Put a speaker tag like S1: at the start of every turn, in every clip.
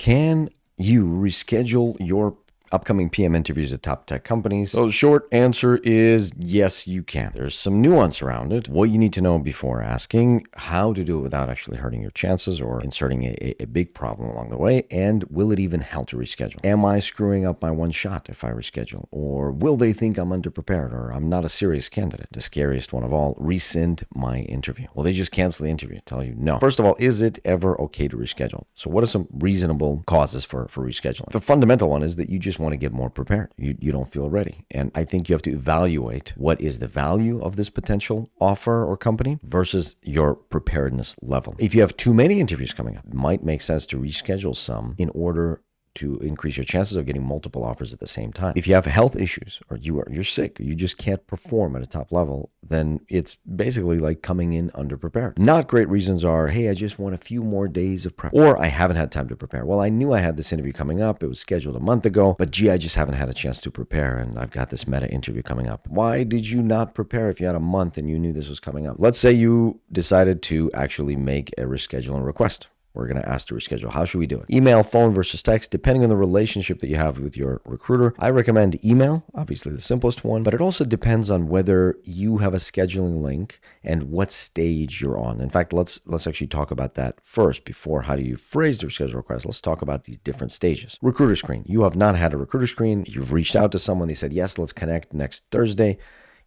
S1: Can you reschedule your upcoming PM interviews at top tech companies? So the short answer is yes, you can. There's some nuance around it. What you need to know before asking, how to do it without actually hurting your chances or inserting a big problem along the way, and will it even help to reschedule? Am I screwing up my one shot if I reschedule? Or will they think I'm underprepared or I'm not a serious candidate? The scariest one of all, rescind my interview. Will they just cancel the interview? Tell you no. First of all, is it ever okay to reschedule? So what are some reasonable causes for rescheduling? The fundamental one is that you just want to get more prepared. You don't feel ready. And I think you have to evaluate what is the value of this potential offer or company versus your preparedness level. If you have too many interviews coming up, it might make sense to reschedule some in order to increase your chances of getting multiple offers at the same time. If you have health issues or you're sick or you just can't perform at a top level, then it's basically like coming in underprepared. Not great reasons are, hey, I just want a few more days of prep, or I haven't had time to prepare. Well, I knew I had this interview coming up. It was scheduled a month ago, but gee, I just haven't had a chance to prepare and I've got this meta interview coming up. Why did you not prepare if you had a month and you knew this was coming up? Let's say you decided to actually make a rescheduling request. We're going to ask to reschedule. How should we do it? Email, phone versus text, depending on the relationship that you have with your recruiter. I recommend email, obviously the simplest one, but it also depends on whether you have a scheduling link and what stage you're on. In fact, let's actually talk about that first before how do you phrase the reschedule request. Let's talk about these different stages. Recruiter screen. You have not had a recruiter screen. You've reached out to someone. They said, yes, let's connect next Thursday.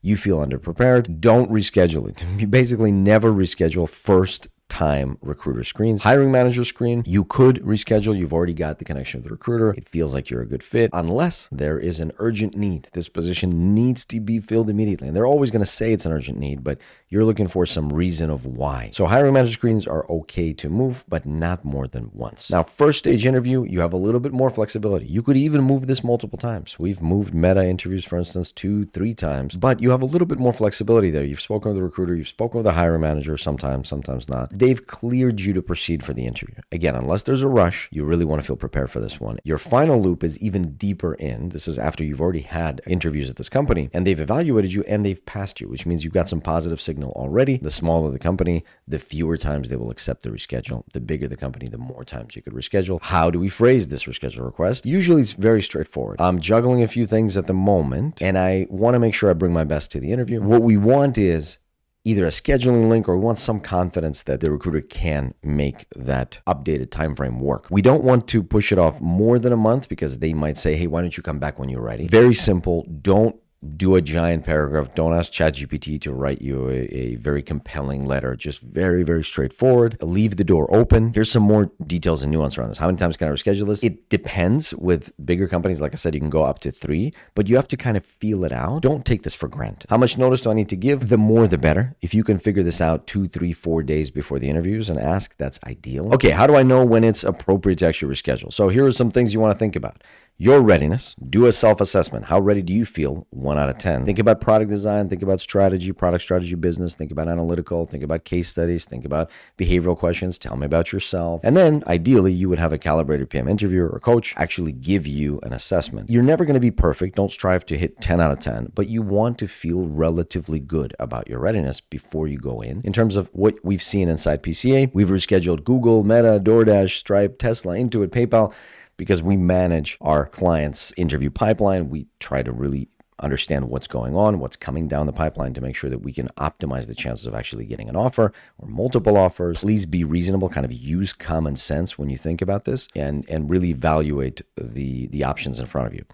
S1: You feel underprepared. Don't reschedule it. You basically never reschedule first time recruiter screens. Hiring manager screen, you could reschedule. You've already got the connection with the recruiter. It feels like you're a good fit unless there is an urgent need. This position needs to be filled immediately. And they're always going to say it's an urgent need, but you're looking for some reason of why. So hiring manager screens are okay to move, but not more than once. Now, first stage interview, you have a little bit more flexibility. You could even move this multiple times. We've moved meta interviews, for instance, 2-3 times, but you have a little bit more flexibility there. You've spoken with the recruiter, you've spoken with the hiring manager, sometimes not. They've cleared you to proceed for the interview. Again, unless there's a rush, you really want to feel prepared for this one. Your final loop is even deeper in. This is after you've already had interviews at this company and they've evaluated you and they've passed you, which means you've got some positive signal already. The smaller the company, the fewer times they will accept the reschedule. The bigger the company, the more times you could reschedule. How do we phrase this reschedule request? Usually it's very straightforward. I'm juggling a few things at the moment and I want to make sure I bring my best to the interview. What we want is either a scheduling link or we want some confidence that the recruiter can make that updated time frame work. We don't want to push it off more than a month because they might say, hey, why don't you come back when you're ready? Very simple. Don't do a giant paragraph. Don't ask ChatGPT to write you a very compelling letter. Just very, very straightforward. Leave the door open. Here's some more details and nuance around this. How many times can I reschedule this? It depends. With bigger companies, like I said, you can go up to 3, but you have to kind of feel it out. Don't take this for granted. How much notice do I need to give? The more, the better. If you can figure this out 2, 3, 4 days before the interviews and ask, that's ideal. Okay, how do I know when it's appropriate to actually reschedule? So here are some things you want to think about. Your readiness. Do a self-assessment. How ready do you feel? 1 out of 10. Think about product design. Think about strategy, product strategy, business. Think about analytical. Think about case studies. Think about behavioral questions. Tell me about yourself. And then ideally, you would have a calibrated PM interviewer or coach actually give you an assessment. You're never going to be perfect. Don't strive to hit 10 out of 10, but you want to feel relatively good about your readiness before you go in. In terms of what we've seen inside PCA, we've rescheduled Google, Meta, DoorDash, Stripe, Tesla, Intuit, PayPal, because we manage our clients' interview pipeline. We try to really understand what's going on, what's coming down the pipeline to make sure that we can optimize the chances of actually getting an offer or multiple offers. Please be reasonable, kind of use common sense when you think about this and really evaluate the options in front of you.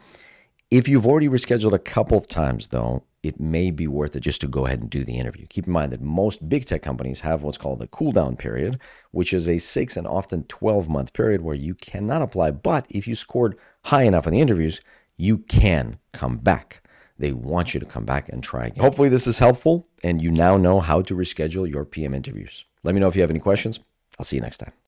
S1: If you've already rescheduled a couple of times, though, it may be worth it just to go ahead and do the interview. Keep in mind that most big tech companies have what's called a cooldown period, which is a 6 and often 12-month period where you cannot apply. But if you scored high enough in the interviews, you can come back. They want you to come back and try again. Hopefully this is helpful and you now know how to reschedule your PM interviews. Let me know if you have any questions. I'll see you next time.